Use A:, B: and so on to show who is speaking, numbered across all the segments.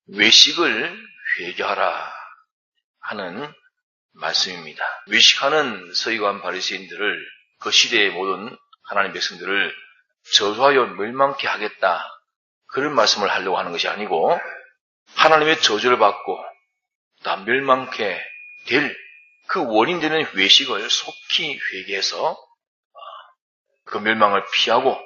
A: 외식을 회개하라 하는 말씀입니다. 외식하는 서기관 바리새인들을, 그 시대의 모든 하나님 백성들을 저주하여 멸망케 하겠다, 그런 말씀을 하려고 하는 것이 아니고, 하나님의 저주를 받고 다 멸망케 될 그 원인 되는 외식을 속히 회개해서 그 멸망을 피하고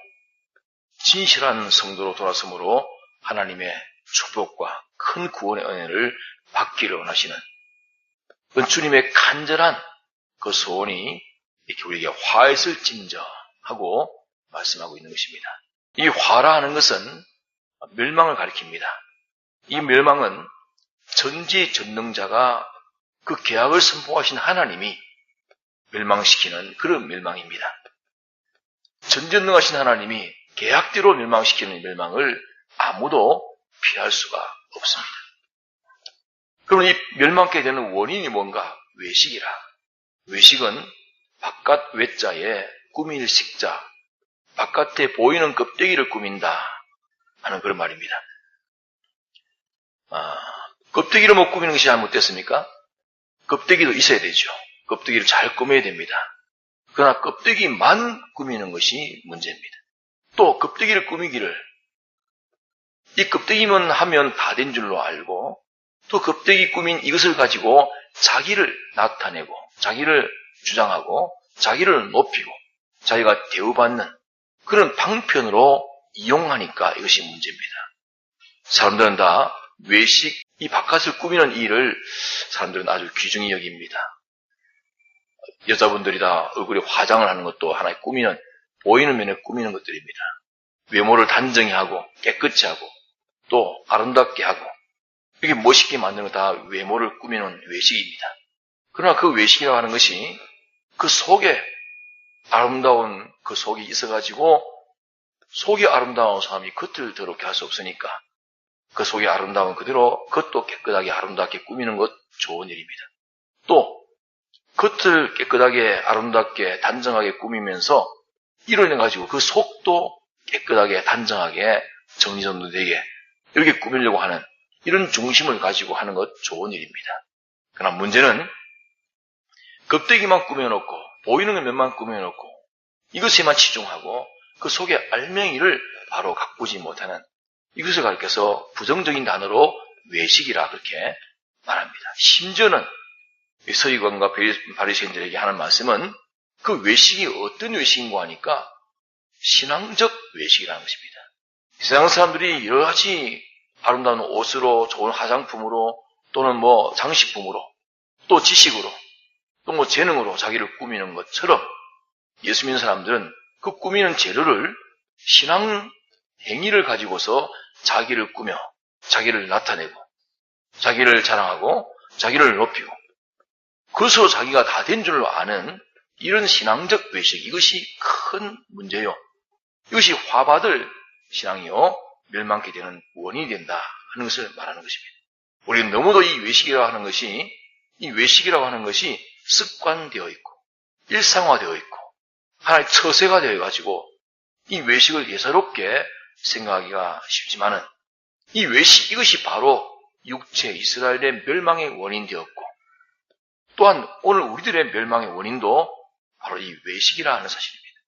A: 진실한 성도로 돌아섬으로 하나님의 축복과 큰 구원의 은혜를 받기를 원하시는 그 주님의 간절한 그 소원이 이렇게 우리에게 화했을진저 하고 말씀하고 있는 것입니다. 이 화라 하는 것은 멸망을 가리킵니다. 이 멸망은 전지전능자가 그 계약을 선포하신 하나님이 멸망시키는 그런 멸망입니다. 전지전능하신 하나님이 계약대로 멸망시키는 멸망을 아무도 피할 수가 없습니다. 그럼 이 멸망케 되는 원인이 뭔가? 외식이라. 외식은 바깥 외자에 꾸밀 식자, 바깥에 보이는 껍데기를 꾸민다 하는 그런 말입니다. 껍데기를 못 꾸미는 것이 잘못됐습니까? 껍데기도 있어야 되죠. 껍데기를 잘 꾸며야 됩니다. 그러나 껍데기만 꾸미는 것이 문제입니다. 또 껍데기를 꾸미기를, 이 껍데기만 하면 다 된 줄로 알고, 또 껍데기 꾸민 이것을 가지고 자기를 나타내고, 자기를 주장하고, 자기를 높이고, 자기가 대우받는 그런 방편으로 이용하니까 이것이 문제입니다. 사람들은 다 외식, 이 바깥을 꾸미는 일을 사람들은 아주 귀중히 여깁니다. 여자분들이 다 얼굴에 화장을 하는 것도 하나의 꾸미는, 보이는 면에 꾸미는 것들입니다. 외모를 단정히 하고 깨끗이 하고 또 아름답게 하고 이렇게 멋있게 만드는 거 다 외모를 꾸미는 외식입니다. 그러나 그 외식이라고 하는 것이 그 속에 아름다운 그 속이 있어가지고, 속이 아름다운 사람이 겉을 더럽게 할 수 없으니까 그 속이 아름다운 그대로 겉도 깨끗하게 아름답게 꾸미는 것 좋은 일입니다. 또 겉을 깨끗하게 아름답게 단정하게 꾸미면서 이로 인해 가지고 그 속도 깨끗하게 단정하게 정리정돈되게 이렇게 꾸미려고 하는 이런 중심을 가지고 하는 것 좋은 일입니다. 그러나 문제는 껍데기만 꾸며놓고 보이는 것만 꾸며놓고 이것에만 치중하고 그 속의 알맹이를 바로 가꾸지 못하는, 이것을 가리켜서 부정적인 단어로 외식이라 그렇게 말합니다. 심지어는 서기관과 바리새인들에게 하는 말씀은 그 외식이 어떤 외식인가 하니까 신앙적 외식이라는 것입니다. 세상 사람들이 여러 가지 아름다운 옷으로, 좋은 화장품으로, 또는 장식품으로, 또 지식으로, 또 재능으로 자기를 꾸미는 것처럼 예수 믿는 사람들은 그 꾸미는 재료를 신앙 행위를 가지고서 자기를 꾸며 자기를 나타내고 자기를 자랑하고 자기를 높이고 그것으로 자기가 다 된 줄로 아는 이런 신앙적 외식, 이것이 큰 문제요. 이것이 화받을 신앙이요 멸망케 되는 원인이 된다 하는 것을 말하는 것입니다. 우리는 너무도 이 외식이라고 하는 것이 습관되어 있고 일상화되어 있고 하나의 처세가 되어 가지고 이 외식을 예사롭게 생각하기가 쉽지만은 이 외식, 이것이 바로 육체 이스라엘의 멸망의 원인이 되었고, 또한 오늘 우리들의 멸망의 원인도 바로 이 외식이라 하는 사실입니다.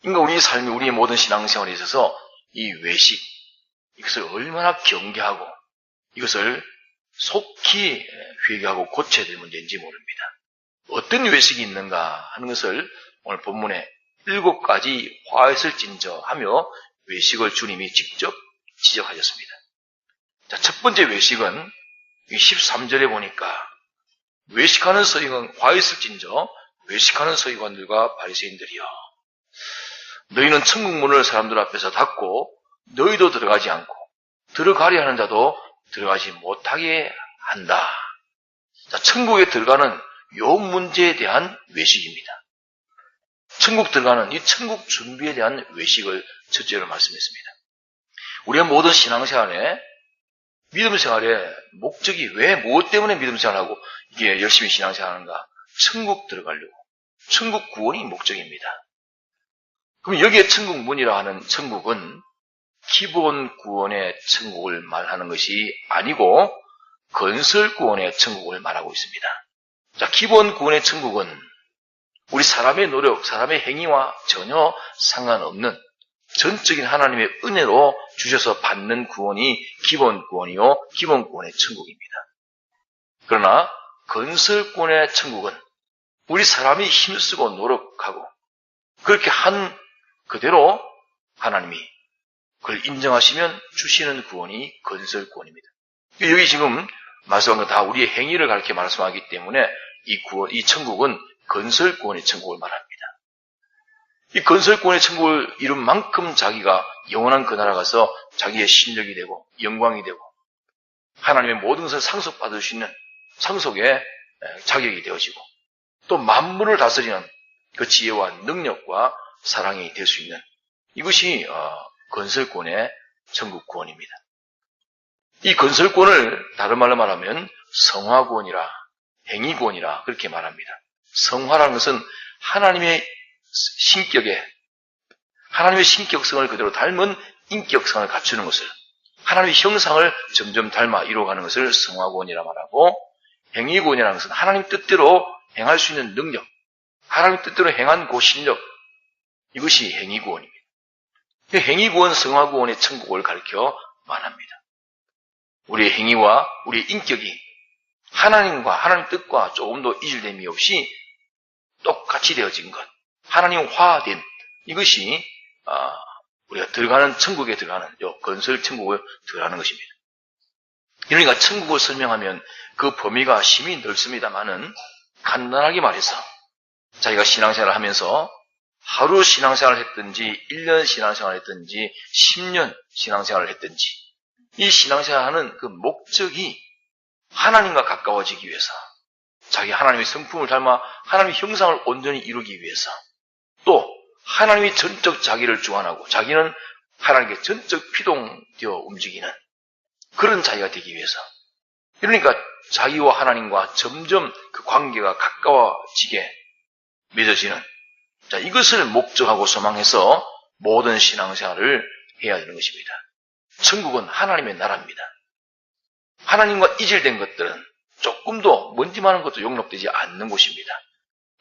A: 그러니까 우리의 삶이, 우리의 모든 신앙생활에 있어서 이 외식, 이것을 얼마나 경계하고 이것을 속히 회개하고 고쳐야 될 문제인지 모릅니다. 어떤 외식이 있는가 하는 것을 오늘 본문에 7가지 화했을진저 하며 외식을 주님이 직접 지적하셨습니다. 자, 첫 번째 외식은 13절에 보니까 외식하는 서기관, 화했을진저 외식하는 서기관들과 바리새인들이여, 너희는 천국 문을 사람들 앞에서 닫고 너희도 들어가지 않고 들어가려 하는 자도 들어가지 못하게 한다. 자, 천국에 들어가는 요 문제에 대한 외식입니다. 천국 들어가는 이 천국 준비에 대한 외식을 첫째로 말씀했습니다. 우리의 모든 신앙생활에, 믿음생활의 목적이 왜, 무엇 때문에 믿음생활하고 이게 열심히 신앙생활하는가? 천국 들어가려고. 천국 구원이 목적입니다. 그럼 여기에 천국 문이라 하는 천국은 기본 구원의 천국을 말하는 것이 아니고 건설 구원의 천국을 말하고 있습니다. 자, 기본 구원의 천국은 우리 사람의 노력, 사람의 행위와 전혀 상관없는 전적인 하나님의 은혜로 주셔서 받는 구원이 기본 구원이요, 기본 구원의 천국입니다. 그러나 건설 구원의 천국은 우리 사람이 힘쓰고 노력하고 그렇게 한 그대로 하나님이 그걸 인정하시면 주시는 구원이 건설 구원입니다. 여기 지금 말씀한 건 다 우리의 행위를 가르쳐 말씀하기 때문에 이 천국은 건설 구원의 천국을 말합니다. 이 건설 구원의 천국을 이룬 만큼 자기가 영원한 그 나라 가서 자기의 실력이 되고 영광이 되고 하나님의 모든 것을 상속받을 수 있는 상속의 자격이 되어지고 또 만물을 다스리는 그 지혜와 능력과 사랑이 될 수 있는 이것이 건설권의 천국 구원입니다. 이 건설권을 다른 말로 말하면 성화구원이라 행위구원이라 그렇게 말합니다. 성화라는 것은 하나님의 신격성을 그대로 닮은 인격성을 갖추는 것을 하나님의 형상을 점점 닮아 이루어가는 것을 성화구원이라 말하고 행위구원이라는 것은 하나님 뜻대로 행할 수 있는 능력, 하나님 뜻대로 행한 그 실력 이것이 행위구원입니다. 행위구원, 성화구원의 천국을 가르쳐 말합니다. 우리의 행위와 우리의 인격이 하나님과 하나님 뜻과 조금도 이질됨이 없이 똑같이 되어진 것, 하나님화됨 이것이 우리가 들어가는 천국에 들어가는 건설 천국에 들어가는 것입니다. 그러니까 천국을 설명하면 그 범위가 심히 넓습니다만은 간단하게 말해서 자기가 신앙생활을 하면서 하루 신앙생활을 했든지 1년 신앙생활을 했든지 10년 신앙생활을 했든지 이 신앙생활하는 그 목적이 하나님과 가까워지기 위해서 자기 하나님의 성품을 닮아 하나님의 형상을 온전히 이루기 위해서 또 하나님이 전적 자기를 주관하고 자기는 하나님께 전적 피동되어 움직이는 그런 자기가 되기 위해서 그러니까 자기와 하나님과 점점 그 관계가 가까워지게 맺어지는 자, 이것을 목적하고 소망해서 모든 신앙생활을 해야 되는 것입니다. 천국은 하나님의 나라입니다. 하나님과 이질된 것들은 조금도 먼지만한 것도 용납되지 않는 곳입니다.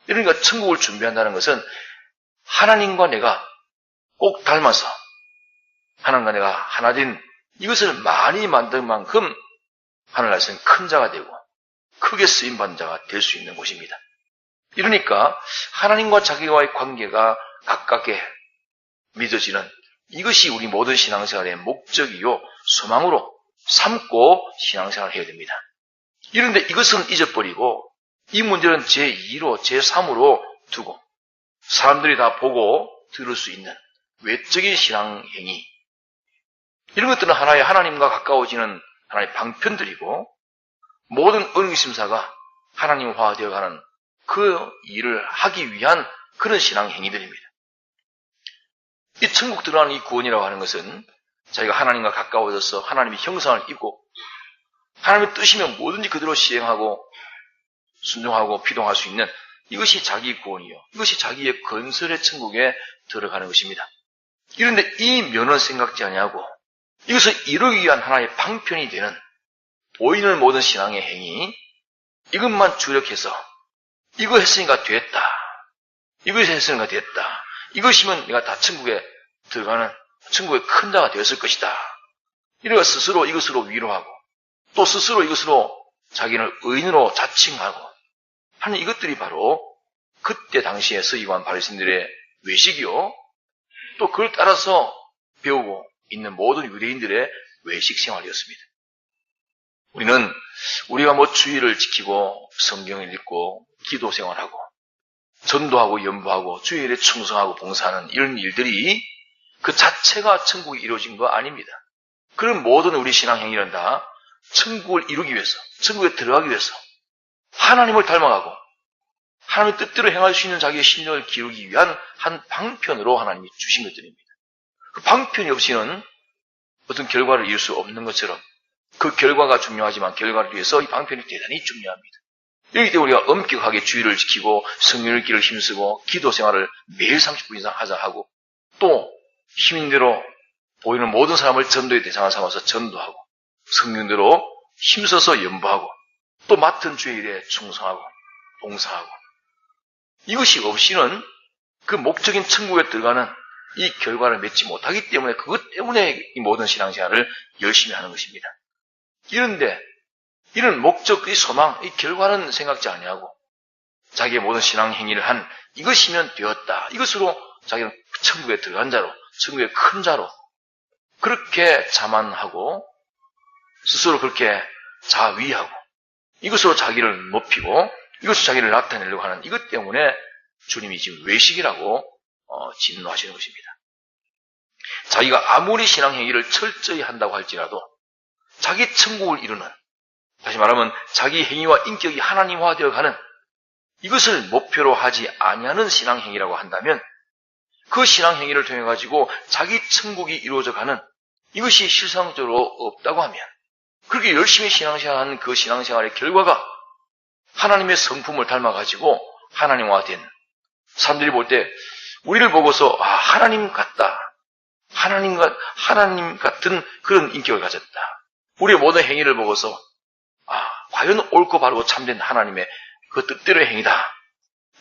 A: 그러니까 천국을 준비한다는 것은 하나님과 내가 꼭 닮아서 하나님과 내가 하나 된 이것을 많이 만든 만큼 하늘나라에서는 큰 자가 되고 크게 쓰임받는 자가 될 수 있는 곳입니다. 이러니까 하나님과 자기와의 관계가 가깝게 맺어지는 이것이 우리 모든 신앙생활의 목적이요 소망으로 삼고 신앙생활을 해야 됩니다. 이런데 이것은 잊어버리고 이 문제는 제2로 제3으로 두고 사람들이 다 보고 들을 수 있는 외적인 신앙행위 이런 것들은 하나의 하나님과 가까워지는 하나의 방편들이고 모든 은행심사가 하나님화되어가는 그 일을 하기 위한 그런 신앙행위들입니다. 이 천국 들어가는 이 구원이라고 하는 것은 자기가 하나님과 가까워져서 하나님의 형상을 입고 하나님의 뜻이면 뭐든지 그대로 시행하고 순종하고 피동할 수 있는 이것이 자기 구원이요. 이것이 자기의 건설의 천국에 들어가는 것입니다. 그런데 이 면을 생각지 아니하고 이것을 이루기 위한 하나의 방편이 되는 보이는 모든 신앙의 행위 이것만 주력해서 이거 했으니까 됐다. 이것을 했으니까 됐다. 이것이면 내가 다 천국에 들어가는 천국의 큰 자가 되었을 것이다. 이래가 스스로 이것으로 위로하고 또 스스로 이것으로 자기를 의인으로 자칭하고 하는 이것들이 바로 그때 당시에 서기관 바리새인들의 외식이요. 또 그걸 따라서 배우고 있는 모든 유대인들의 외식 생활이었습니다. 우리가 뭐 주의를 지키고 성경을 읽고 기도 생활하고 전도하고 연부하고 주일에 충성하고 봉사하는 이런 일들이 그 자체가 천국이 이루어진 거 아닙니다. 그런 모든 우리 신앙행위는 다 천국을 이루기 위해서, 천국에 들어가기 위해서 하나님을 닮아가고 하나님의 뜻대로 행할 수 있는 자기의 신령을 기르기 위한 한 방편으로 하나님이 주신 것들입니다. 그 방편이 없이는 어떤 결과를 이룰 수 없는 것처럼 그 결과가 중요하지만 결과를 위해서 이 방편이 대단히 중요합니다. 여기 때문에 우리가 엄격하게 주의를 지키고 성령 읽기를 힘쓰고 기도 생활을 매일 30분 이상 하자 하고 또 힘인 대로 보이는 모든 사람을 전도의 대상을 삼아서 전도하고 성령대로 힘써서 연보하고 또 맡은 주의 일에 충성하고 봉사하고 이것이 없이는 그 목적인 천국에 들어가는 이 결과를 맺지 못하기 때문에 그것 때문에 이 모든 신앙생활을 열심히 하는 것입니다. 이런데 이런 목적, 이 소망, 이 결과는 생각지 아니하고 자기의 모든 신앙 행위를 한 이것이면 되었다. 이것으로 자기는 천국에 들어간 자로, 천국의 큰 자로 그렇게 자만하고 스스로 그렇게 자위하고 이것으로 자기를 높이고 이것으로 자기를 나타내려고 하는 이것 때문에 주님이 지금 외식이라고 진노하시는 것입니다. 자기가 아무리 신앙 행위를 철저히 한다고 할지라도 자기 천국을 이루는, 다시 말하면 자기 행위와 인격이 하나님화되어가는 이것을 목표로 하지 아니하는 신앙 행위라고 한다면 그 신앙 행위를 통해 가지고 자기 천국이 이루어져가는 이것이 실상적으로 없다고 하면 그렇게 열심히 신앙생활하는 그 신앙생활의 결과가 하나님의 성품을 닮아가지고 하나님화된 사람들이 볼 때 우리를 보고서 하나님 같다. 하나님 같은 그런 인격을 가졌다. 우리의 모든 행위를 보고서 과연 옳고 바르고 참된 하나님의 그 뜻대로의 행위다.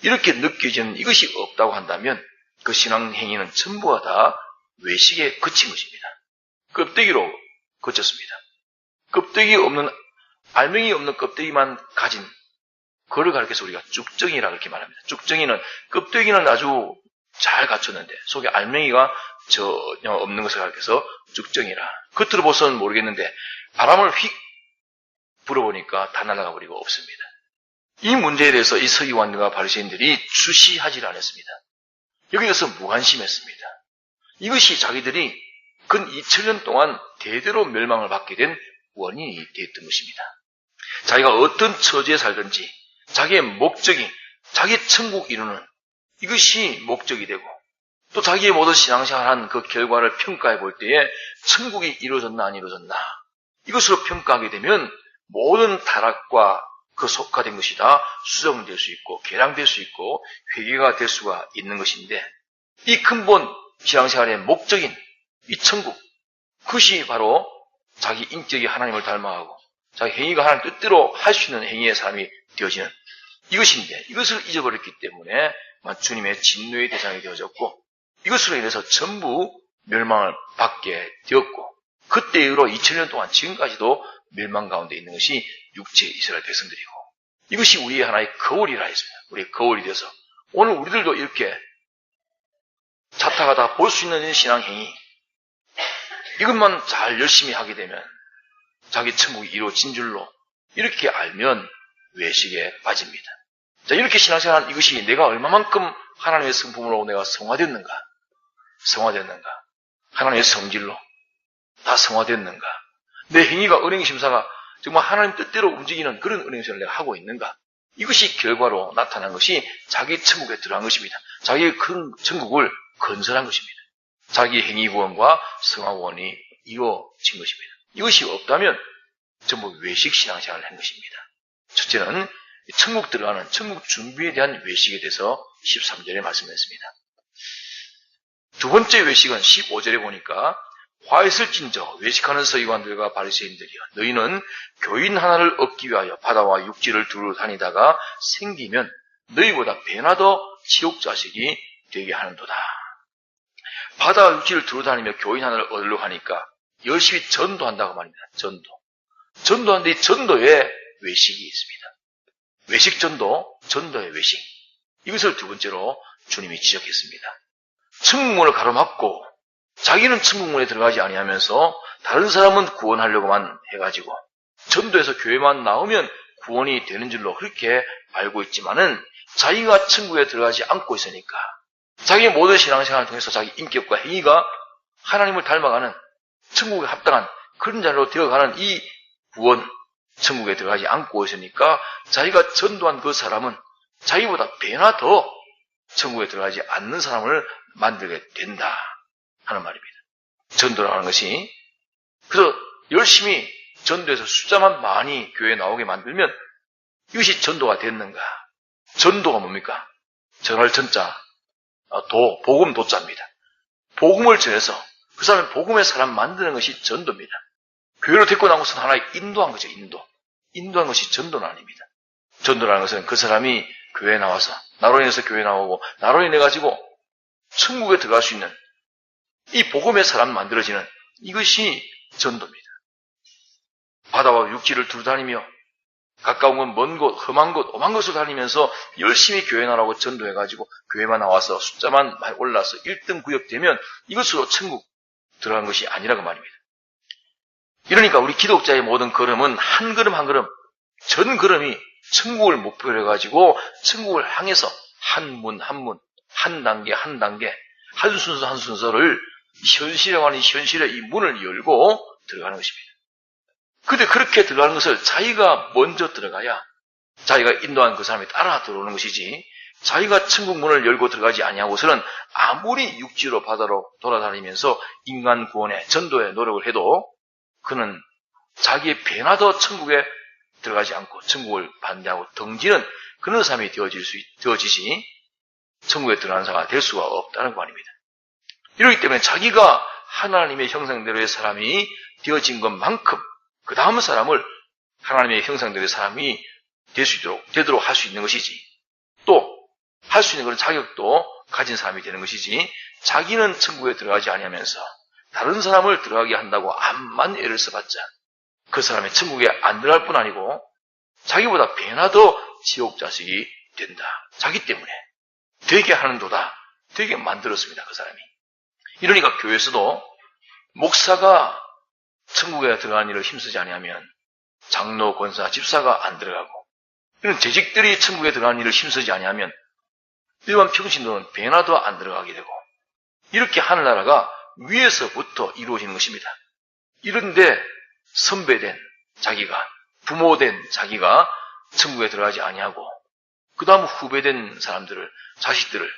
A: 이렇게 느껴지는 이것이 없다고 한다면 그 신앙 행위는 전부가 다 외식에 그친 것입니다. 껍데기로 그쳤습니다. 껍데기 없는, 알맹이 없는 껍데기만 가진 그걸 가르쳐서 우리가 쭉정이라 그렇게 말합니다. 쭉정이는 껍데기는 아주 잘 갖췄는데 속에 알맹이가 전혀 없는 것을 가르쳐서 쭉정이라. 겉으로 보서는 모르겠는데 바람을 휙 불어보니까 다 날아가 버리고 없습니다. 이 문제에 대해서 이 서기관들과 바리새인들이 주시하지 않았습니다. 여기에서 무관심했습니다. 이것이 자기들이 근 2000년 동안 대대로 멸망을 받게 된 원인이 되었던 것입니다. 자기가 어떤 처지에 살든지 자기의 목적이 자기 천국 이루는 이것이 목적이 되고 또 자기의 모든 신앙생활한 그 결과를 평가해 볼 때에 천국이 이루어졌나 안 이루어졌나 이것으로 평가하게 되면 모든 타락과 그 속화된 것이 다 수정될 수 있고 개량될 수 있고 회개가 될 수가 있는 것인데 이 근본 신앙생활의 목적인 이 천국 그것이 바로 자기 인격이 하나님을 닮아가고 자기 행위가 하나님 뜻대로 할 수 있는 행위의 사람이 되어지는 이것인데 이것을 잊어버렸기 때문에 주님의 진노의 대상이 되어졌고 이것으로 인해서 전부 멸망을 받게 되었고 그때 이후로 2000년 동안 지금까지도 멸망 가운데 있는 것이 육체 이스라엘 백성들이고 이것이 우리의 하나의 거울이라 했습니다. 우리의 거울이 되어서 오늘 우리들도 이렇게 자타가 다 볼 수 있는 신앙 행위 이것만 잘 열심히 하게 되면 자기 천국이 이루어진 줄로 이렇게 알면 외식에 빠집니다. 자, 이렇게 신앙생활한 이것이 내가 얼마만큼 하나님의 성품으로 내가 성화됐는가? 하나님의 성질로 다 성화됐는가? 내 행위가 은행 심사가 정말 하나님 뜻대로 움직이는 그런 은행 심사를 내가 하고 있는가? 이것이 결과로 나타난 것이 자기 천국에 들어간 것입니다. 자기의 큰 천국을 건설한 것입니다. 자기 행위 구원과 성화 구원이 이루어진 것입니다. 이것이 없다면 전부 외식 신앙생활을 한 것입니다. 첫째는 천국 들어가는 천국 준비에 대한 외식에 대해서 13절에 말씀했습니다. 두 번째 외식은 15절에 보니까 화했을 찐저 외식하는 서기관들과 바리새인들이여 너희는 교인 하나를 얻기 위하여 바다와 육지를 두루 다니다가 생기면 너희보다 배나 더 지옥 자식이 되게 하는도다. 바다와 육지를 두루 다니며 교인 하나를 얻으려고 하니까 열심히 전도한다고 말입니다. 전도하는데 이 전도에 외식이 있습니다. 외식 전도, 전도의 외식. 이것을 두 번째로 주님이 지적했습니다. 천국문을 가로막고 자기는 천국문에 들어가지 아니하면서 다른 사람은 구원하려고만 해가지고 전도에서 교회만 나오면 구원이 되는 줄로 그렇게 알고 있지만은 자기가 천국에 들어가지 않고 있으니까 자기의 모든 신앙생활을 통해서 자기 인격과 행위가 하나님을 닮아가는 천국에 합당한 그런 자로 되어가는 이 구원 천국에 들어가지 않고 있으니까 자기가 전도한 그 사람은 자기보다 배나 더 천국에 들어가지 않는 사람을 만들게 된다 하는 말입니다. 전도라는 것이 그래서 열심히 전도해서 숫자만 많이 교회에 나오게 만들면 이것이 전도가 됐는가? 전도가 뭡니까? 전할 전자 복음 도자입니다. 복음을 전해서 그 사람이 복음의 사람 만드는 것이 전도입니다. 교회로 데리고 나온 것은 하나의 인도한 거죠. 인도한 것이 전도는 아닙니다. 전도라는 것은 그 사람이 교회에 나와서 나로 인해서 교회에 나오고 나로 인해 가지고 천국에 들어갈 수 있는 이 복음의 사람 만들어지는 이것이 전도입니다. 바다와 육지를 두루 다니며 가까운 건 먼 곳, 험한 곳, 오만 곳을 다니면서 열심히 교회 나라고 전도해가지고 교회만 나와서 숫자만 올라서 1등 구역되면 이것으로 천국 들어간 것이 아니라고 말입니다. 이러니까 우리 기독자의 모든 걸음은 한 걸음 한 걸음, 전 걸음이 천국을 목표로 해가지고 천국을 향해서 한 문 한 문, 한 단계 한 단계, 한 순서 한 순서를 현실에 아닌 현실에 이 문을 열고 들어가는 것입니다. 근데 그렇게 들어가는 것을 자기가 먼저 들어가야 자기가 인도한 그 사람이 따라 들어오는 것이지, 자기가 천국 문을 열고 들어가지 아니하고서는 아무리 육지로 바다로 돌아다니면서 인간 구원에 전도에 노력을 해도 그는 자기의 배나 더 천국에 들어가지 않고 천국을 반대하고 등지는 그런 사람이 되어지지 천국에 들어가는 자가 될 수가 없다는 거 아닙니다. 이러기 때문에 자기가 하나님의 형상대로의 사람이 되어진 것만큼 그 다음 사람을 하나님의 형상대로의 사람이 되도록 할 수 있는 것이지, 또 할 수 있는 그런 자격도 가진 사람이 되는 것이지, 자기는 천국에 들어가지 아니하면서 다른 사람을 들어가게 한다고 암만 애를 써봤자 그 사람이 천국에 안 들어갈 뿐 아니고 자기보다 배나 더 지옥 자식이 된다. 자기 때문에 되게 하는도다. 되게 만들었습니다. 그 사람이. 이러니까 교회에서도 목사가 천국에 들어가는 일을 힘쓰지 아니하면 장로, 권사, 집사가 안 들어가고, 이런 재직들이 천국에 들어가는 일을 힘쓰지 아니하면 일반 평신도는 배나 더 안 들어가게 되고, 이렇게 하늘나라가 위에서부터 이루어지는 것입니다. 이런데 선배된 자기가, 부모된 자기가 천국에 들어가지 아니하고 그 다음 후배된 사람들을, 자식들을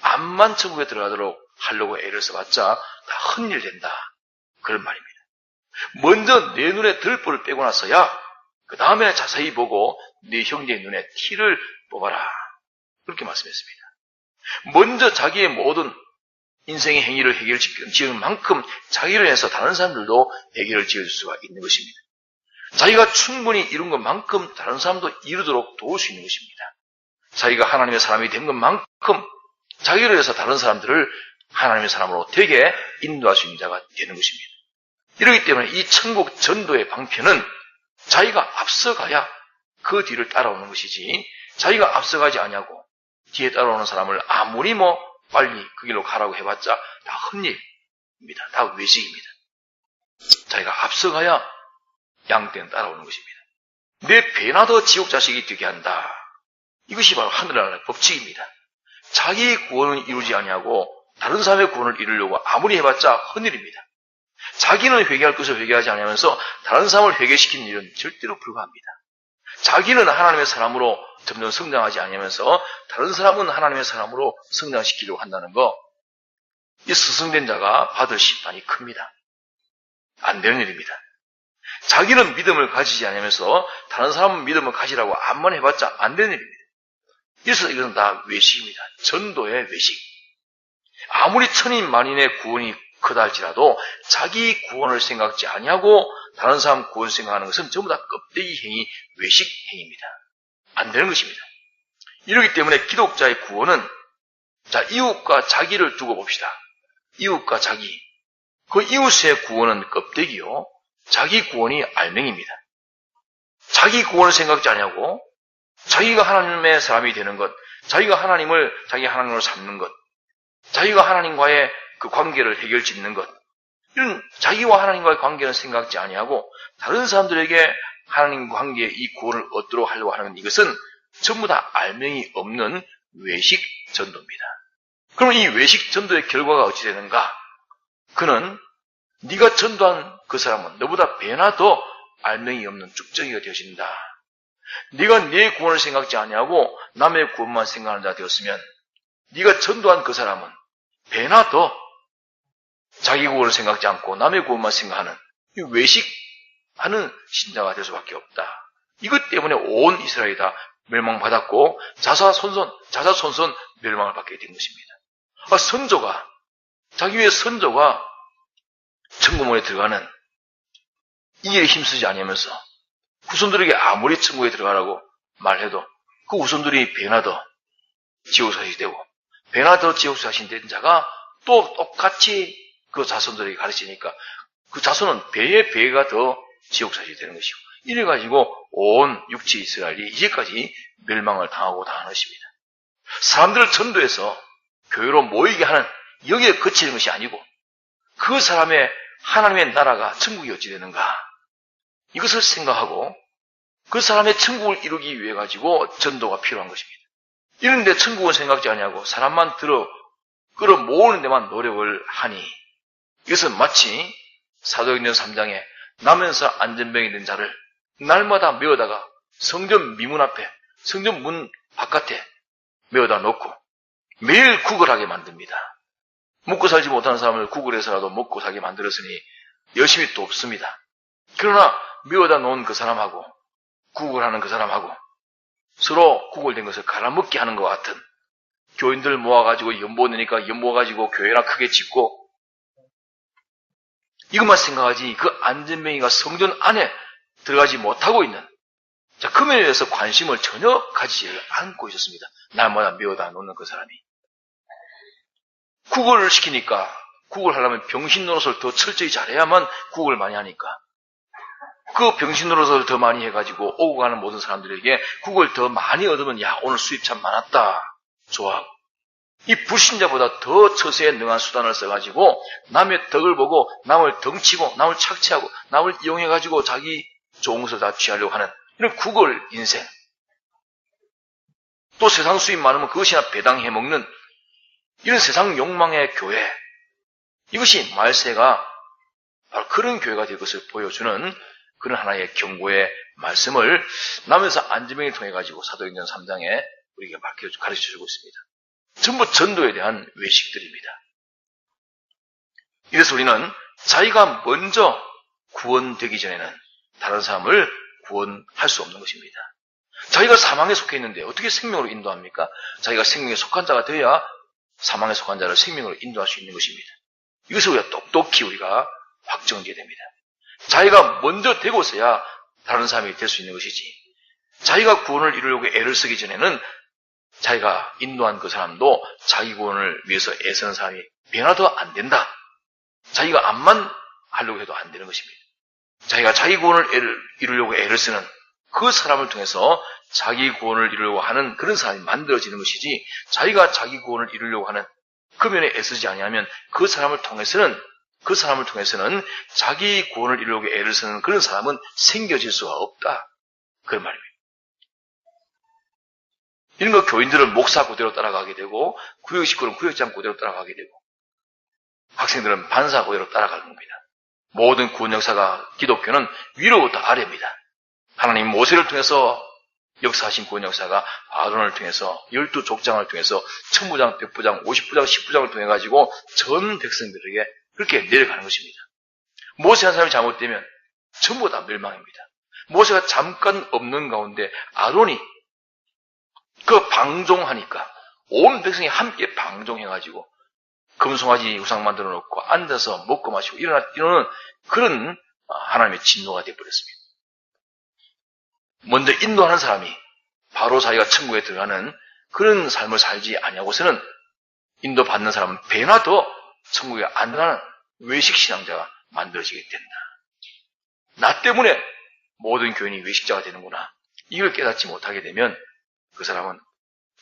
A: 암만 천국에 들어가도록 하려고 애를 써봤자 다 헛일된다. 그런 말입니다. 먼저 내 눈에 들보를 빼고 나서야 그 다음에 자세히 보고 네 형제의 눈에 티를 뽑아라. 그렇게 말씀했습니다. 먼저 자기의 모든 인생의 행위를 지을 만큼 자기를 해서 다른 사람들도 해결을 지을 수가 있는 것입니다. 자기가 충분히 이룬 것만큼 다른 사람도 이루도록 도울 수 있는 것입니다. 자기가 하나님의 사람이 된 것만큼 자기를 해서 다른 사람들을 하나님의 사람으로 되게 인도할 수 있는 자가 되는 것입니다. 이러기 때문에 이 천국 전도의 방편은 자기가 앞서가야 그 뒤를 따라오는 것이지, 자기가 앞서가지 아니하고 뒤에 따라오는 사람을 아무리 빨리 그 길로 가라고 해봤자 다 헛일입니다. 다 외식입니다. 자기가 앞서가야 양떼는 따라오는 것입니다. 내 배나 더 지옥 자식이 되게 한다. 이것이 바로 하늘나라의 법칙입니다. 자기의 구원을 이루지 아니하고 다른 사람의 구원을 이루려고 아무리 해봤자 헛일입니다. 자기는 회개할 것을 회개하지 않으면서 다른 사람을 회개시키는 일은 절대로 불가합니다. 자기는 하나님의 사람으로 점점 성장하지 않으면서 다른 사람은 하나님의 사람으로 성장시키려고 한다는 거, 이 스승된 자가 받을 심판이 큽니다. 안 되는 일입니다. 자기는 믿음을 가지지 않으면서 다른 사람은 믿음을 가지라고 암만 해봤자 안 되는 일입니다. 그래서 이건 다 외식입니다. 전도의 외식. 아무리 천인 만인의 구원이 크다 할지라도 자기 구원을 생각지 아니하고 다른 사람 구원 생각하는 것은 전부 다 껍데기 행위, 외식 행위입니다. 안 되는 것입니다. 이러기 때문에 기독자의 구원은, 이웃과 자기를 두고 봅시다. 이웃과 자기. 그 이웃의 구원은 껍데기요, 자기 구원이 알맹이입니다. 자기 구원을 생각지 아니하고 자기가 하나님의 사람이 되는 것, 자기가 자기 하나님으로 삼는 것, 자기가 하나님과의 그 관계를 해결짓는 것, 이런 자기와 하나님과의 관계는 생각지 아니하고 다른 사람들에게 하나님 관계의 이 구원을 얻도록 하려고 하는 이것은 전부 다 알맹이 없는 외식 전도입니다. 그럼 이 외식 전도의 결과가 어찌 되는가? 그는 네가 전도한 그 사람은 너보다 배나 더 알맹이 없는 쭉정이가 되어진다. 네가 내 구원을 생각지 아니하고 남의 구원만 생각하는 자 되었으면 네가 전도한 그 사람은 배나 더 자기 구원을 생각지 않고 남의 구원만 생각하는 이 외식하는 신자가 될 수밖에 없다. 이것 때문에 온 이스라엘이 다 멸망받았고 자사손손 멸망을 받게 된 것입니다. 선조가, 자기 위에 선조가 천국문에 들어가는 이 일에 힘쓰지 않으면서 후손들에게 아무리 천국에 들어가라고 말해도 그 후손들이 배나 더 지옥 사신이 되고 배나 더 지옥 사신 된 자가 또 똑같이 그 자손들에게 가르치니까 그 자손은 배의 배가 더 지옥 사신이 되는 것이고 이래가지고 온 육지 이스라엘이 이제까지 멸망을 당하고 당하는 것입니다. 사람들을 전도해서 교회로 모이게 하는 여기에 그치는 것이 아니고 그 사람의 하나님의 나라가 천국이 어찌 되는가 이것을 생각하고 그 사람의 천국을 이루기 위해 가지고 전도가 필요한 것입니다. 이런데 천국은 생각지 아니하고 사람만 끌어 모으는 데만 노력을 하니 이것은 마치 사도행전 3장에 나면서 안전병이 된 자를 날마다 메어다가 성전 미문 앞에 성전 문 바깥에 메어다 놓고 매일 구걸하게 만듭니다. 먹고 살지 못하는 사람을 구걸해서라도 먹고 살게 만들었으니 열심히 또 없습니다. 그러나 메어다 놓은 그 사람하고 구걸하는 그 사람하고 서로 구걸된 것을 갈아먹게 하는 것 같은 교인들 모아가지고 연보 내니까 연보가지고 교회나 크게 짓고 이것만 생각하지 그 안전뱅이가 성전 안에 들어가지 못하고 있는 그 면에 대해서 관심을 전혀 가지지 않고 있었습니다. 날마다 메어다 놓는 그 사람이 구걸을 시키니까 구걸하려면 병신 노릇을 더 철저히 잘해야만 구걸을 많이 하니까 그 병신 노릇을 더 많이 해가지고 오고 가는 모든 사람들에게 구걸 더 많이 얻으면 야 오늘 수입 참 많았다 좋아. 이 불신자보다 더 처세에 능한 수단을 써가지고 남의 덕을 보고 남을 덩치고 남을 착취하고 남을 이용해가지고 자기 좋은 것을 다 취하려고 하는 이런 구걸 인생. 또 세상 수입 많으면 그것이나 배당해먹는 이런 세상 욕망의 교회. 이것이 말세가 바로 그런 교회가 될 것을 보여주는 그런 하나의 경고의 말씀을 남에서 안지명을 통해 가지고 사도행전 3장에 우리에게 가르쳐주고 있습니다. 전부 전도에 대한 외식들입니다. 이래서 우리는 자기가 먼저 구원되기 전에는 다른 사람을 구원할 수 없는 것입니다. 자기가 사망에 속해 있는데 어떻게 생명으로 인도합니까? 자기가 생명에 속한 자가 되어야 사망에 속한 자를 생명으로 인도할 수 있는 것입니다. 이것을 우리가 똑똑히 우리가 확정지어야 됩니다. 자기가 먼저 되고서야 다른 사람이 될 수 있는 것이지 자기가 구원을 이루려고 애를 쓰기 전에는 자기가 인도한 그 사람도 자기 구원을 위해서 애쓰는 사람이 변화도 안 된다. 자기가 암만 하려고 해도 안 되는 것입니다. 자기가 자기 구원을 이루려고 애를 쓰는 그 사람을 통해서 자기 구원을 이루려고 하는 그런 사람이 만들어지는 것이지 자기가 자기 구원을 이루려고 하는 그 면에 애쓰지 아니하면 그 사람을 통해서는 자기 구원을 이루려고 애를 쓰는 그런 사람은 생겨질 수가 없다. 그런 말입니다. 이런 거 교인들은 목사 그대로 따라가게 되고 구역식구는 구역장 그대로 따라가게 되고 학생들은 반사 그대로 따라가는 겁니다. 모든 구원 역사가 기독교는 위로부터 아래입니다. 하나님 모세를 통해서 역사하신 구원 역사가 아론을 통해서 12족장을 통해서 1000부장, 100부장, 50부장, 10부장을 통해 가지고 전 백성들에게 그렇게 내려가는 것입니다. 모세 한 사람이 잘못되면 전부 다 멸망입니다. 모세가 잠깐 없는 가운데 아론이 그 방종하니까 온 백성이 함께 방종해가지고 금송아지 우상 만들어 놓고 앉아서 먹고 마시고 이러는 그런 하나님의 진노가 되어버렸습니다. 먼저 인도하는 사람이 바로 자기가 천국에 들어가는 그런 삶을 살지 아니하고서는 인도받는 사람은 배나 더 천국에 안 들어가는 외식신앙자가 만들어지게 된다. 나 때문에 모든 교인이 외식자가 되는구나. 이걸 깨닫지 못하게 되면 그 사람은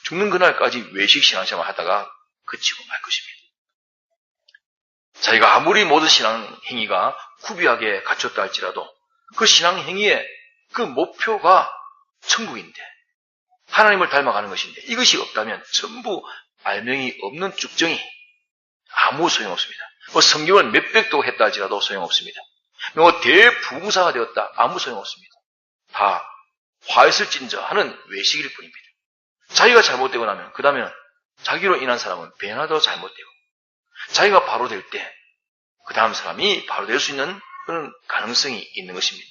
A: 죽는 그날까지 외식신앙생활 하다가 그치고 말 것입니다. 자기가 아무리 모든 신앙행위가 구비하게 갖췄다 할지라도 그 신앙행위의 그 목표가 천국인데 하나님을 닮아가는 것인데 이것이 없다면 전부 알명이 없는 쭉정이 아무 소용없습니다. 성경을 몇백도 했다 할지라도 소용없습니다. 대부흥사가 되었다 아무 소용없습니다. 다 화했을진저 하는 외식일 뿐입니다. 자기가 잘못되고 나면 그 다음에는 자기로 인한 사람은 배나도 잘못되고 자기가 바로 될 때 그 다음 사람이 바로 될 수 있는 그런 가능성이 있는 것입니다.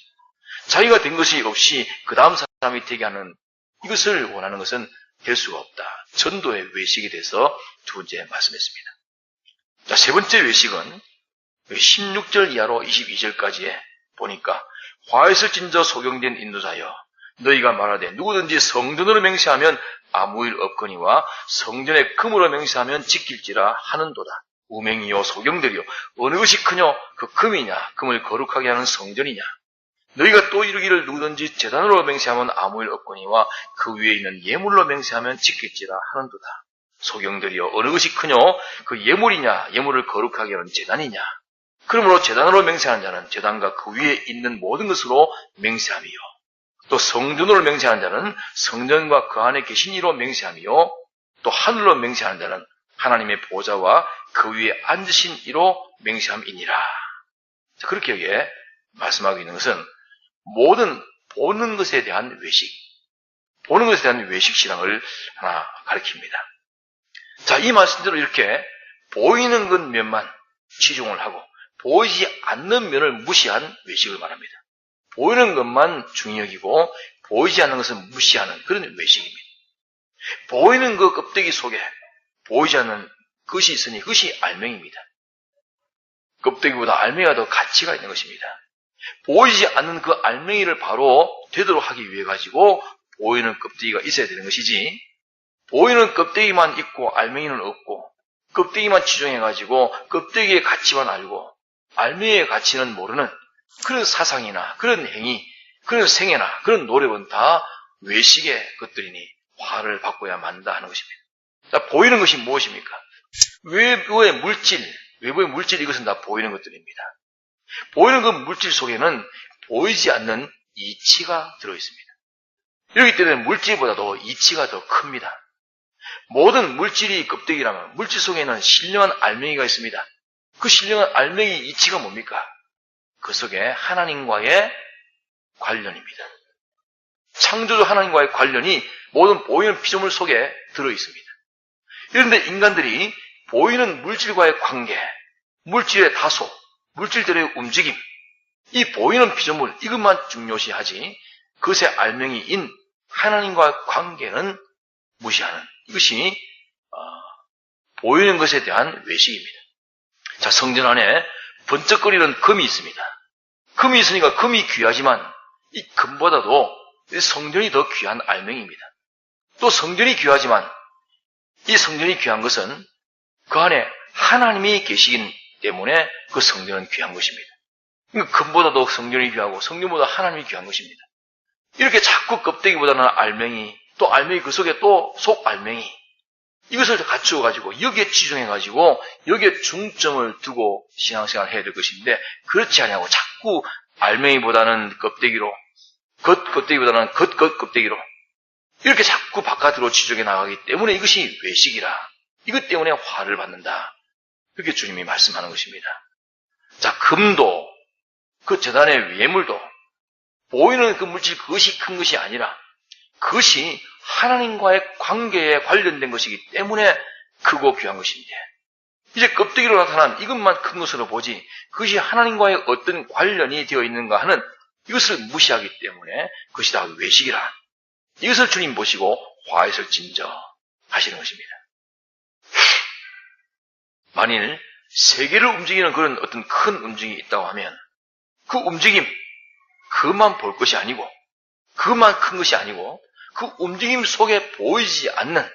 A: 자기가 된 것이 없이 그 다음 사람이 되게 하는 이것을 원하는 것은 될 수가 없다. 전도의 외식이 돼서 두 번째 말씀했습니다. 자, 세 번째 외식은 16절 이하로 22절까지에 보니까 화에서진저 소경된 인도자여 너희가 말하되 누구든지 성전으로 맹세하면 아무 일 없거니와 성전에 금으로 맹세하면 지킬지라 하는도다. 우맹이요 소경들이요 어느 것이 크뇨 그 금이냐 금을 거룩하게 하는 성전이냐 너희가 또 이르기를 누구든지 제단으로 맹세하면 아무 일 없거니와 그 위에 있는 예물로 맹세하면 지킬지라 하는도다. 소경들이여 어느 것이 크뇨 그 예물이냐 예물을 거룩하게 하는 제단이냐 그러므로 제단으로 맹세하는 자는 제단과 그 위에 있는 모든 것으로 맹세함이요 또 성전으로 맹세하는 자는 성전과 그 안에 계신 이로 맹세함이요 또 하늘로 맹세하는 자는 하나님의 보좌와 그 위에 앉으신 이로 맹세함이니라. 자, 그렇게 여기에 말씀하고 있는 것은 모든 보는 것에 대한 외식, 보는 것에 대한 외식 신앙을 하나 가리킵니다. 자, 이 말씀대로 이렇게 보이는 것 면만 치중을 하고 보이지 않는 면을 무시한 외식을 말합니다. 보이는 것만 중히 여기고 보이지 않는 것은 무시하는 그런 외식입니다. 보이는 그 껍데기 속에 보이지 않는 것이 있으니 그것이 알맹이입니다. 껍데기보다 알맹이가 더 가치가 있는 것입니다. 보이지 않는 그 알맹이를 바로 되도록 하기 위해 가지고 보이는 껍데기가 있어야 되는 것이지 보이는 껍데기만 있고 알맹이는 없고 껍데기만 치중해가지고 껍데기의 가치만 알고 알맹이의 가치는 모르는 그런 사상이나 그런 행위, 그런 생애나 그런 노력은 다 외식의 것들이니 화를 바꿔야 만다 하는 것입니다. 자, 보이는 것이 무엇입니까? 외부의 물질 이것은 다 보이는 것들입니다. 보이는 그 물질 속에는 보이지 않는 이치가 들어있습니다. 이렇기 때문에 물질보다도 이치가 더 큽니다. 모든 물질이 껍데기라면 물질 속에는 신령한 알맹이가 있습니다. 그 신령한 알맹이 이치가 뭡니까? 그 속에 하나님과의 관련입니다. 창조주 하나님과의 관련이 모든 보이는 피조물 속에 들어있습니다. 그런데 인간들이 보이는 물질과의 관계, 물질의 다소, 물질들의 움직임, 이 보이는 피조물 이것만 중요시하지 그것의 알맹이인 하나님과의 관계는 무시하는 이것이 보이는 것에 대한 외식입니다. 자, 성전 안에 번쩍거리는 금이 있습니다. 금이 있으니까 금이 귀하지만 이 금보다도 성전이 더 귀한 알맹이입니다. 또 성전이 귀하지만 이 성전이 귀한 것은 그 안에 하나님이 계시기 때문에 그 성전은 귀한 것입니다. 그러니까 금보다도 성전이 귀하고 성전보다 하나님이 귀한 것입니다. 이렇게 자꾸 껍데기보다는 알맹이, 또 알맹이 그 속에 또 속알맹이 이것을 갖추어가지고 여기에 치중해가지고 여기에 중점을 두고 신앙생활을 해야 될 것인데 그렇지 않냐고 자꾸 알맹이보다는 껍데기로 겉껍데기보다는 겉껍데기로 이렇게 자꾸 바깥으로 치중해 나가기 때문에 이것이 외식이라 이것 때문에 화를 받는다. 그렇게 주님이 말씀하는 것입니다. 자, 금도 그 제단의 예물도 보이는 그 물질 그것이 큰 것이 아니라 그것이 하나님과의 관계에 관련된 것이기 때문에 크고 귀한 것인데 이제 껍데기로 나타난 이것만 큰 것으로 보지 그것이 하나님과의 어떤 관련이 되어 있는가 하는 이것을 무시하기 때문에 그것이 다 외식이라 이것을 주님 보시고 화에서 진저 하시는 것입니다. 만일 세계를 움직이는 그런 어떤 큰 움직임이 있다고 하면 그 움직임 그것만 볼 것이 아니고 그것만 큰 것이 아니고 그 움직임 속에 보이지 않는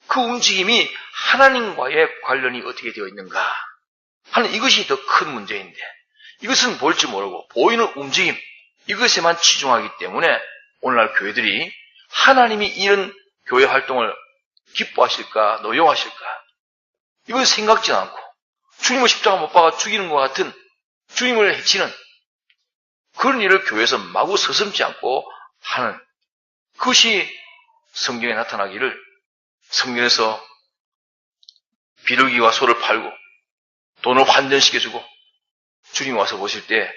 A: 그 움직임이 하나님과의 관련이 어떻게 되어 있는가 하는 이것이 더 큰 문제인데 이것은 볼 줄 모르고 보이는 움직임 이것에만 치중하기 때문에 오늘날 교회들이 하나님이 이런 교회 활동을 기뻐하실까 노여하실까 이건 생각지 않고 주님을 십자가 못 박아 죽이는 것 같은 주님을 해치는 그런 일을 교회에서 마구 서슴지 않고 하는 그것이 성경에 나타나기를 성경에서 비둘기와 소를 팔고 돈을 환전시켜주고 주님 와서 보실 때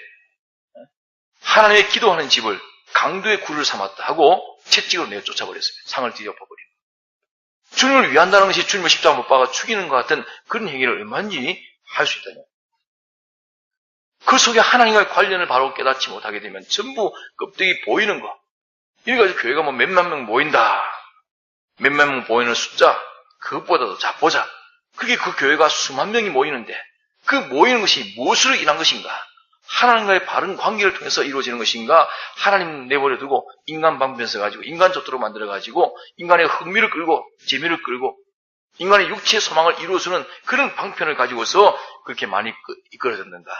A: 하나님의 기도하는 집을 강도의 굴을 삼았다 하고 채찍으로 내어 쫓아버렸습니다. 상을 뒤엎어버리고 주님을 위한다는 것이 주님을 십자가 못 박아 죽이는 것 같은 그런 행위를 얼마든지 할 수 있다니 그 속에 하나님과의 관련을 바로 깨닫지 못하게 되면 전부 껍데기 보이는 거 이래가지고 교회가 뭐 몇만 명 모인다 몇만 명 모이는 숫자 그것보다도 자 보자 그게 그 교회가 수만 명이 모이는데 그 모이는 것이 무엇으로 인한 것인가? 하나님과의 바른 관계를 통해서 이루어지는 것인가? 하나님 내버려 두고 인간 방편서 가지고 인간 잣대로 만들어 가지고 인간의 흥미를 끌고 재미를 끌고 인간의 육체의 소망을 이루어주는 그런 방편을 가지고서 그렇게 많이 이끌어졌는가?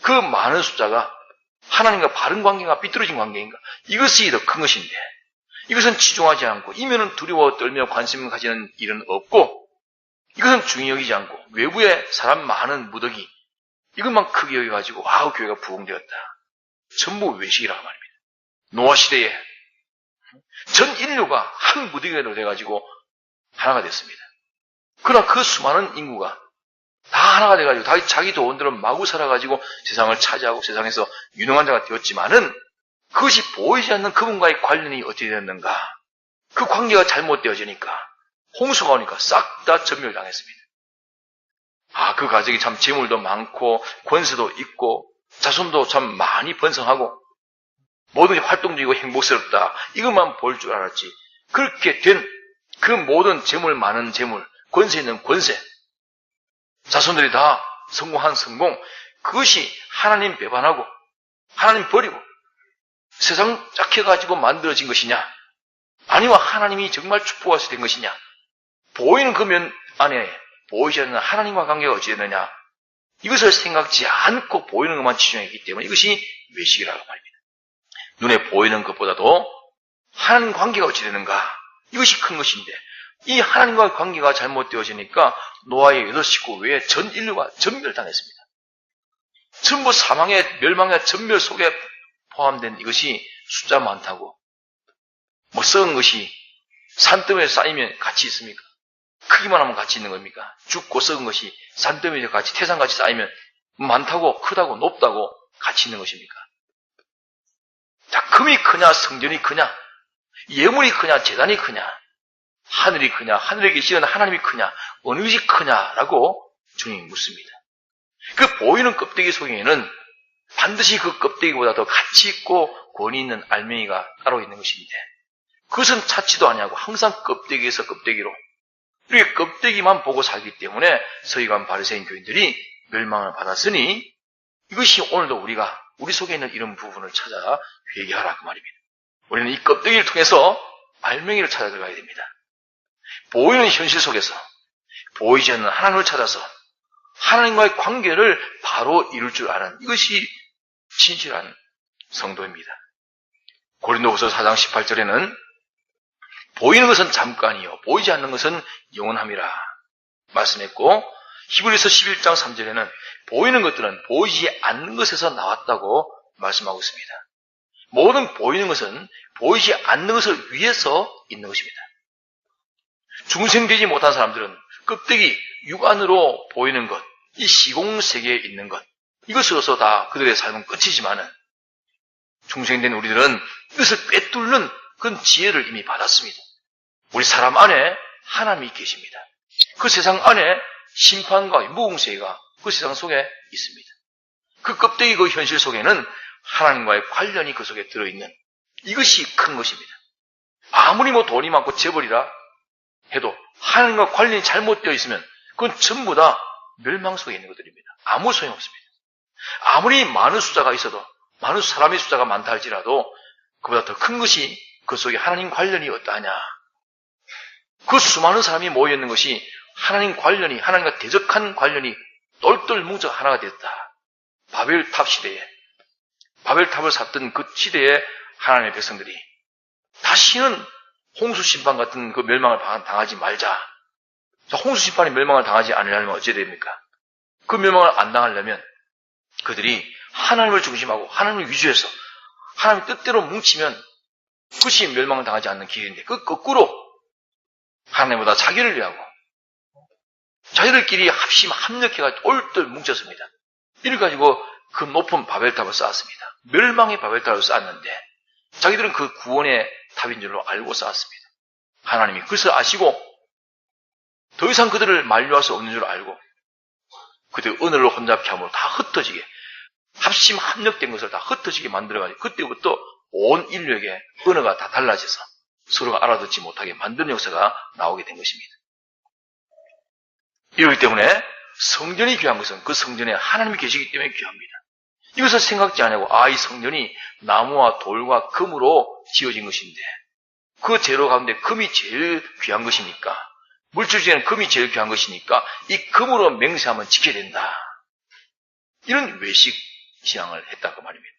A: 그 많은 숫자가 하나님과 바른 관계가 삐뚤어진 관계인가? 이것이 더 큰 것인데 이것은 치중하지 않고 이면은 두려워 떨며 관심을 가지는 일은 없고 이것은 중히 여기지 않고 외부에 사람 많은 무더기 이것만 크게 여겨가지고 와우 교회가 부흥되었다. 전부 외식이라고 말입니다. 노아 시대에 전 인류가 한 무더기로 돼가지고 하나가 됐습니다. 그러나 그 수많은 인구가 다 하나가 돼가지고 자기 돈들은 마구 살아가지고 세상을 차지하고 세상에서 유능한 자가 되었지만은 그것이 보이지 않는 그분과의 관련이 어떻게 되었는가? 그 관계가 잘못되어지니까 홍수가 오니까 싹 다 전멸당했습니다. 그 가정이 참 재물도 많고 권세도 있고 자손도 참 많이 번성하고 뭐든지 활동적이고 행복스럽다. 이것만 볼 줄 알았지. 그렇게 된 그 모든 재물 많은 재물, 권세 있는 권세, 자손들이 다 성공한 성공, 그것이 하나님 배반하고 하나님 버리고 세상 짝해가지고 만들어진 것이냐? 아니면 하나님이 정말 축복하셔서 된 것이냐? 보이는 그 면 안에 보이지 않는 하나님과 관계가 어찌 되느냐? 이것을 생각지 않고 보이는 것만 치중했기 때문에 이것이 외식이라고 말입니다. 눈에 보이는 것보다도 하나님 관계가 어찌 되는가? 이것이 큰 것인데 이 하나님과의 관계가 잘못되어지니까 노아의 8식구 외에 전 인류가 전멸당했습니다. 전부 사망의 멸망의 전멸 속에 포함된 이것이 숫자 많다고 썩은 것이 산더미에 쌓이면 같이 있습니까? 크기만 하면 같이 있는 겁니까? 죽고 썩은 것이 산더미에 같이 태산같이 쌓이면 많다고 크다고 높다고 같이 있는 것입니까? 자, 금이 크냐 성전이 크냐 예물이 크냐 제단이 크냐 하늘이 크냐 하늘에 계시는 하나님이 크냐 어느 것이 크냐라고 주님이 묻습니다. 그 보이는 껍데기 속에는 반드시 그 껍데기보다 더 가치 있고 권위 있는 알맹이가 따로 있는 것인데 그것은 찾지도 아니하고 항상 껍데기에서 껍데기로 이렇게 껍데기만 보고 살기 때문에 서기관 바리새인 교인들이 멸망을 받았으니 이것이 오늘도 우리가 우리 속에 있는 이런 부분을 찾아 회개하라 그 말입니다. 우리는 이 껍데기를 통해서 알맹이를 찾아 들어가야 됩니다. 보이는 현실 속에서 보이지 않는 하나님을 찾아서 하나님과의 관계를 바로 이룰 줄 아는 이것이 진실한 성도입니다. 고린도후서 4장 18절에는 보이는 것은 잠깐이요 보이지 않는 것은 영원함이라 말씀했고 히브리서 11장 3절에는 보이는 것들은 보이지 않는 것에서 나왔다고 말씀하고 있습니다. 모든 보이는 것은 보이지 않는 것을 위해서 있는 것입니다. 중생되지 못한 사람들은 껍데기, 육안으로 보이는 것, 이 시공세계에 있는 것, 이것으로서 다 그들의 삶은 끝이지만은 중생된 우리들은 이것을 꿰뚫는 그런 지혜를 이미 받았습니다. 우리 사람 안에 하나님이 계십니다. 그 세상 안에 심판과 무궁세가 그 세상 속에 있습니다. 그 껍데기 그 현실 속에는 하나님과의 관련이 그 속에 들어있는 이것이 큰 것입니다. 아무리 돈이 많고 재벌이라 해도 하나님과 관련이 잘못되어 있으면 그건 전부 다 멸망 속에 있는 것들입니다. 아무 소용없습니다. 아무리 많은 숫자가 있어도 많은 사람의 숫자가 많다 할지라도 그보다 더 큰 것이 그 속에 하나님 관련이 어떠하냐. 그 수많은 사람이 모여있는 것이 하나님 관련이 하나님과 대적한 관련이 똘똘 뭉쳐 하나가 됐다. 바벨탑 시대에 바벨탑을 샀던 그 시대에 하나님의 백성들이 다시는 홍수심판 같은 그 멸망을 당하지 말자. 홍수심판이 멸망을 당하지 않으려면 어찌해야 됩니까? 그 멸망을 안 당하려면 그들이 하나님을 중심하고 하나님을 위주해서 하나님의 뜻대로 뭉치면 그것이 멸망을 당하지 않는 길인데 그 거꾸로 하나님보다 자기를 위하고 자기들끼리 합력해가지고 똘똘 뭉쳤습니다. 이래가지고 그 높은 바벨탑을 쌓았습니다. 멸망의 바벨탑을 쌓았는데 자기들은 그 구원의 탑인 줄로 알고 쌓았습니다. 하나님이 그것을 아시고 더 이상 그들을 만류할 수 없는 줄 알고 그들 은혜를 혼잡케 함으로 다 흩어지게 합력된 것을 다 흩어지게 만들어가지고 그때부터 온 인류에게 은혜가 다 달라져서 서로가 알아듣지 못하게 만드는 역사가 나오게 된 것입니다. 이렇기 때문에 성전이 귀한 것은 그 성전에 하나님이 계시기 때문에 귀합니다. 이것을 생각지 않고 이 성전이 나무와 돌과 금으로 지어진 것인데 그 재료 가운데 금이 제일 귀한 것이니까 물질 중에는 금이 제일 귀한 것이니까 이 금으로 맹세하면 지켜야 된다. 이런 외식 신앙을 했다고 말입니다.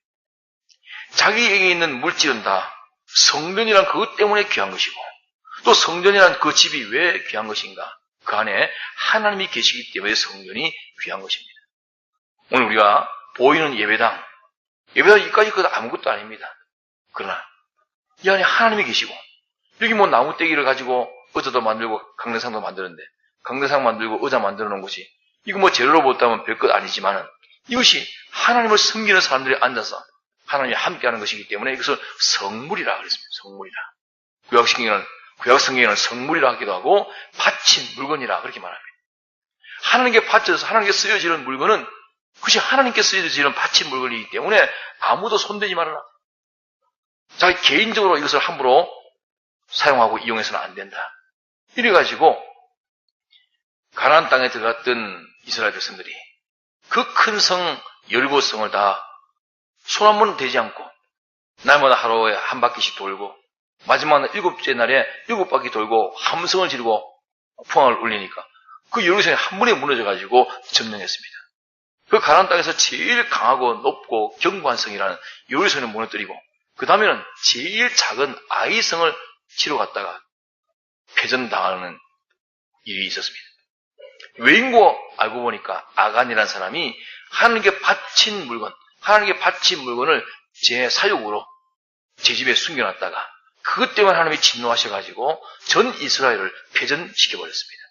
A: 자기에게 있는 물질은 다 성전이란 그것 때문에 귀한 것이고 또 성전이란 그 집이 왜 귀한 것인가? 그 안에 하나님이 계시기 때문에 성전이 귀한 것입니다. 오늘 우리가 보이는 예배당 이까지 그 아무것도 아닙니다. 그러나 이 안에 하나님이 계시고 여기 뭐 나무떼기를 가지고 의자도 만들고 강대상도 만드는데 강대상 만들고 의자 만들어 놓은 것이 이거 뭐 재료로 보다면 별것 아니지만은 이것이 하나님을 섬기는 사람들이 앉아서 하나님이 함께하는 것이기 때문에 이것을 성물이라 그랬습니다. 성물이라. 구약 성경에는 성물이라 하기도 하고 바친 물건이라 그렇게 말합니다. 하나님께 바쳐서 하나님께 쓰여지는 물건은 그것이 하나님께 쓰여지는 바친 물건이기 때문에 아무도 손대지 말아라. 자기 개인적으로 이것을 함부로 사용하고 이용해서는 안 된다. 이래가지고 가나안 땅에 들어갔던 이스라엘 백성들이 그 큰 성 여리고성을 다 손 한 번 대지 않고 날마다 하루에 한 바퀴씩 돌고 마지막 날 7째 날에 7바퀴 돌고 함성을 지르고 풍악을 울리니까 그 여리고성이 한 번에 무너져가지고 점령했습니다. 그 가나안 땅에서 제일 강하고 높고 견고한 성이라는 여리고성을 무너뜨리고 그 다음에는 제일 작은 아이성을 치러 갔다가 패전당하는 일이 있었습니다. 왜인고 알고 보니까 아간이라는 사람이 하나님께 바친 물건을 제 사욕으로 제 집에 숨겨놨다가 그것 때문에 하나님이 진노하셔가지고 전 이스라엘을 패전시켜버렸습니다.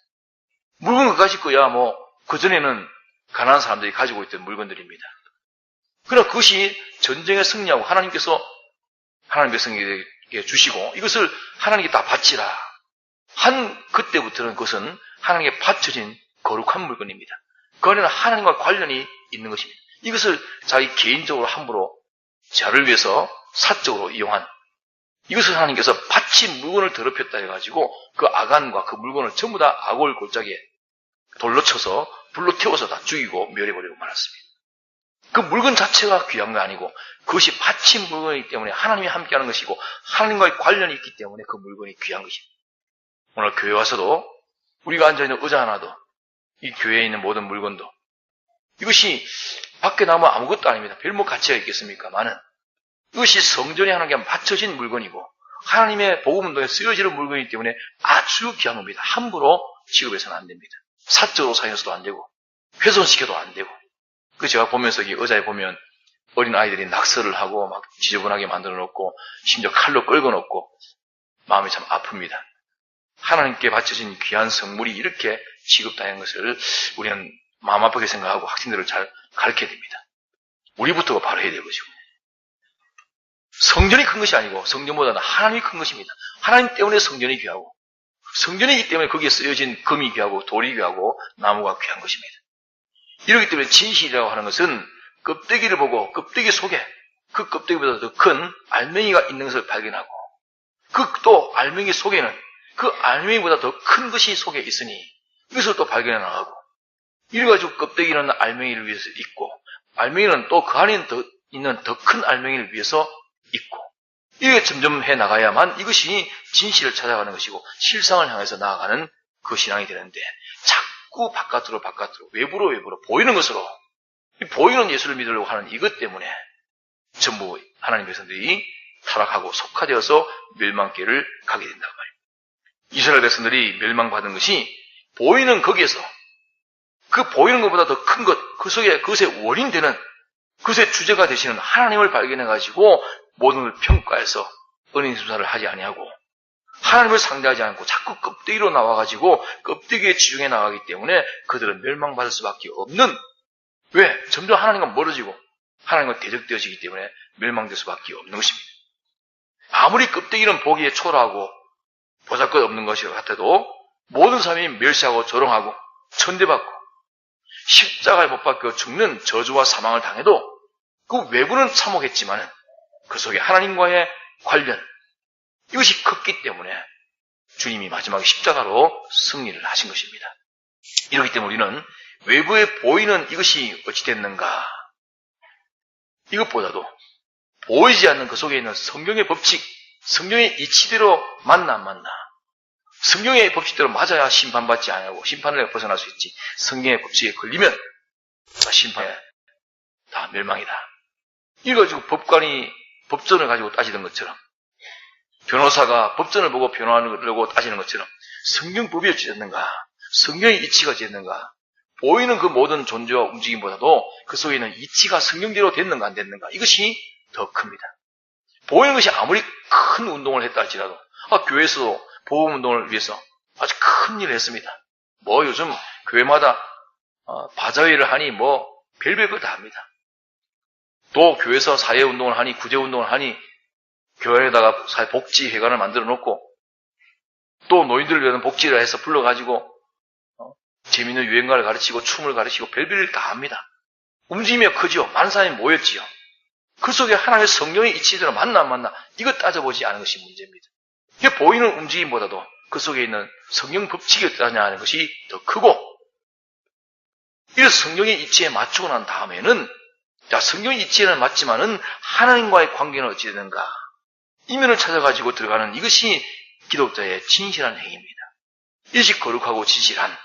A: 물건 그까짓 거야 뭐 그전에는 가난한 사람들이 가지고 있던 물건들입니다. 그러나 그것이 전쟁에 승리하고 하나님께서 하나님 백성에게 주시고 이것을 하나님께 다 바치라 한 그때부터는 그것은 하나님께 바쳐진 거룩한 물건입니다. 그 안에는 하나님과 관련이 있는 것입니다. 이것을 자기 개인적으로 함부로 자를 위해서 사적으로 이용한 이것을 하나님께서 바친 물건을 더럽혔다 해가지고 그 아간과 그 물건을 전부 다 아골 골짜기에 돌로 쳐서 불로 태워서 다 죽이고 멸해버리고 말았습니다. 그 물건 자체가 귀한 거 아니고 그것이 바친 물건이기 때문에 하나님이 함께하는 것이고 하나님과의 관련이 있기 때문에 그 물건이 귀한 것입니다. 오늘 교회 와서도 우리가 앉아있는 의자 하나도 이 교회에 있는 모든 물건도 이것이 밖에 나오면 아무것도 아닙니다. 별 뭐 가치가 있겠습니까만은 이것이 성전에 하나님께 바쳐진 물건이고 하나님의 복음운동에 쓰여지는 물건이기 때문에 아주 귀한 겁니다. 함부로 취급해서는 안 됩니다. 사적으로 사용해서도 안 되고 훼손시켜도 안 되고 그 제가 보면서 이 의자에 보면 어린 아이들이 낙서를 하고 막 지저분하게 만들어 놓고 심지어 칼로 끌고 놓고 마음이 참 아픕니다. 하나님께 바쳐진 귀한 성물이 이렇게 취급당한 것을 우리는 마음 아프게 생각하고 학생들을 잘 가르쳐야 됩니다. 우리부터가 바로 해야 될 것이고 성전이 큰 것이 아니고 성전보다는 하나님이 큰 것입니다. 하나님 때문에 성전이 귀하고 성전이기 때문에 거기에 쓰여진 금이 귀하고 돌이 귀하고 나무가 귀한 것입니다. 이렇기 때문에 진실이라고 하는 것은 껍데기를 보고 껍데기 속에 그 껍데기보다 더 큰 알맹이가 있는 것을 발견하고 그 또 알맹이 속에는 그 알맹이보다 더 큰 것이 속에 있으니 이것을 또 발견해 나가고 이래가지고 껍데기는 알맹이를 위해서 있고 알맹이는 또 그 안에 있는 더 큰 알맹이를 위해서 있고 이게 점점 해 나가야만 이것이 진실을 찾아가는 것이고 실상을 향해서 나아가는 그 신앙이 되는데 자꾸 바깥으로 외부로 보이는 것으로 보이는 예수를 믿으려고 하는 이것 때문에 전부 하나님 백성들이 타락하고 속화되어서 멸망길을 가게 된다고 말이에요. 이스라엘 백성들이 멸망받은 것이 보이는 거기에서 그 보이는 것보다 더 큰 것, 그 속에 그것의 원인되는 그것의 주제가 되시는 하나님을 발견해가지고 모든 걸 평가해서 은인 수사를 하지 아니하고 하나님을 상대하지 않고 자꾸 껍데기로 나와가지고 껍데기에 지중해 나가기 때문에 그들은 멸망받을 수밖에 없는 왜? 점점 하나님과 멀어지고 하나님과 대적되어지기 때문에 멸망될 수밖에 없는 것입니다. 아무리 껍데기는 보기에 초라하고 보잘것없는 것이 같아도 모든 사람이 멸시하고 조롱하고 천대받고 십자가에 못 박혀 죽는 저주와 사망을 당해도 그 외부는 참혹했지만 그 속에 하나님과의 관련 이것이 컸기 때문에 주님이 마지막에 십자가로 승리를 하신 것입니다. 이렇기 때문에 우리는 외부에 보이는 이것이 어찌 됐는가? 이것보다도 보이지 않는 그 속에 있는 성경의 법칙, 성경의 이치대로 맞나 안 맞나? 성경의 법칙대로 맞아야 심판받지 않고 심판을 벗어날 수 있지. 성경의 법칙에 걸리면 심판에 다 멸망이다. 이거 가지고 법관이 법전을 가지고 따지는 것처럼, 변호사가 법전을 보고 변호하려고 따지는 것처럼 성경법이 어찌 됐는가? 성경의 이치가 어찌 됐는가? 보이는 그 모든 존재와 움직임보다도 그 속에 있는 이치가 성경대로 됐는가 안 됐는가? 이것이 더 큽니다. 보이는 것이 아무리 큰 운동을 했다 할지라도, 교회에서도 보험운동을 위해서 아주 큰 일을 했습니다. 요즘 교회마다 바자회를 하니 별별 거 다 합니다. 또 교회에서 사회운동을 하니, 구제운동을 하니, 교회에다가 사회복지회관을 만들어 놓고, 또 노인들을 위한 복지를 해서 불러가지고 재미있는 유행가를 가르치고 춤을 가르치고 별별 일 다 합니다. 움직임이 크죠. 많은 사람이 모였지요. 그 속에 하나님의 성령의 이치대로 맞나 안 맞나, 이거 따져보지 않은 것이 문제입니다. 이게 보이는 움직임보다도 그 속에 있는 성령 법칙이 어떠냐 하는 것이 더 크고, 이래서 성령의 이치에 맞추고 난 다음에는, 성령의 이치에는 맞지만은 하나님과의 관계는 어찌 되는가? 이면을 찾아가지고 들어가는 이것이 기독자의 진실한 행위입니다. 이것이 거룩하고 진실한,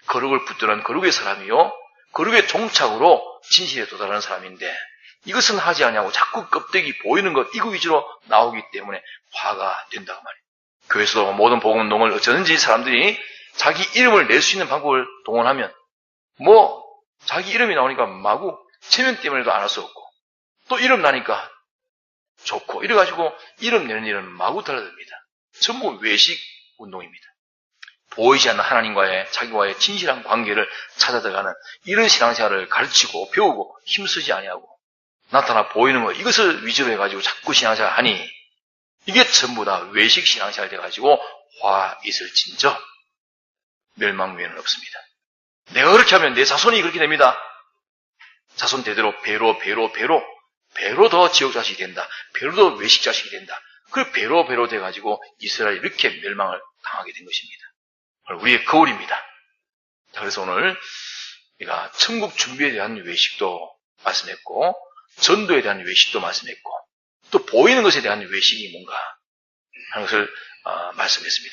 A: 거룩을 붙드는 거룩의 사람이요, 거룩의 종착으로 진실에 도달하는 사람인데, 이것은 하지 않냐고 자꾸 껍데기 보이는 것, 이거 위주로 나오기 때문에 화가 된다고 말이에요. 교회에서도 모든 복음운동을 어쩌든지 사람들이 자기 이름을 낼 수 있는 방법을 동원하면, 자기 이름이 나오니까 마구 체면 때문에도 안 할 수 없고, 또 이름 나니까 좋고, 이래가지고 이름 내는 일은 마구 달라듭니다. 전부 외식 운동입니다. 보이지 않는 하나님과의, 자기와의 진실한 관계를 찾아 들어가는 이런 신앙생활을 가르치고 배우고 힘쓰지 아니하고, 나타나 보이는 것, 이것을 위주로 해가지고 자꾸 신앙생활 하니, 이게 전부 다 외식 신앙생활 돼가지고 화 있을 진저 멸망 외에는 없습니다. 내가 그렇게 하면 내 자손이 그렇게 됩니다. 자손 대대로 배로 더 지옥 자식이 된다. 배로 더 외식 자식이 된다. 그 배로 돼가지고 이스라엘이 이렇게 멸망을 당하게 된 것입니다. 우리의 거울입니다. 자, 그래서 오늘 우리가 천국 준비에 대한 외식도 말씀했고, 전도에 대한 외식도 말씀했고, 또 보이는 것에 대한 외식이 뭔가 하는 것을 말씀했습니다.